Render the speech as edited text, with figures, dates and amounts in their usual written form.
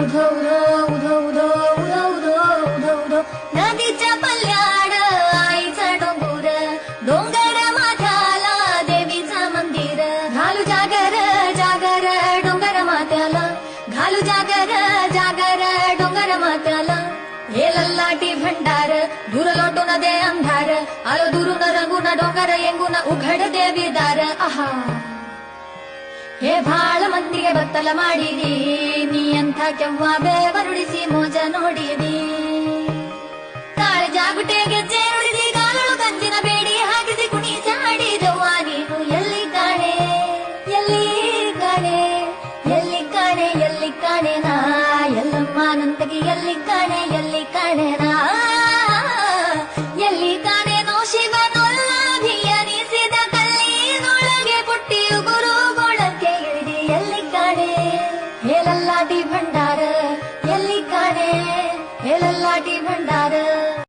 उधो उधो उधो उधो उधो उधो उधो उधो नदीच्या पल्ल्याड आईचा डोंगूर डोंगर माथ्याला देवीचं मंदिर घालू जागर जागर डोंगर माथ्याला घालू जागर जागर डोंगर माथ्याला हे लल्लाटी भंडार दूर लोटून दे अंधार आलो दुरून रंगून डोंगर येंगून उघड देवी दार आहा हे ಭಾಳ ಮಂದಿಗೆ ಬತ್ತಲ ಮಾಡಿದಿ ನೀ ಅಂತ ಕೆವ್ವಾಬೆ ಬರುಡಿಸಿ ಮೋಜ ನೋಡಿದಿ ತಾಳೆ ಜಾಗುಟೆ ಗೆಜ್ಜೆ ನುಡಿದಿ ಕಾಲಳು ಕಂಚಿನ ಬೇಡಿ ಹಾಕಿಸಿ ಕುಣಿ ಚಾಡಿದವ್ವ ನೀನು ಎಲ್ಲಿ ಕಾಣೆ ಎಲ್ಲಿ ಕಾಣೆ ಎಲ್ಲಿ ಕಾಣೆ ಎಲ್ಲಿ ಕಾಣೆ ನಾ ಎಲ್ಲಮ್ಮ ನಂತಗಿ ಎಲ್ಲಿ ಕಾಣೆ ನಾ ಎಲ್ಲಿ ಕಾಣೆ ನೋ ಶಿವನೊಲ್ಲಾಭಿಯನಿಸಿದ ಕಲ್ಲಿನೊಳಗೆ ಪುಟ್ಟಿಯು ಗುರುಗೊಳಕ್ಕೆ ಇಳಿದಿ ಎಲ್ಲಿ ಕಾಣೆ ಹೇಳಲ್ಲಾಟಿ ಭಂಡಾರ ಎಲ್ಲಿ ಕಾಣೆ ಹೇಳಲ್ಲಾಟಿ ಭಂಡಾರ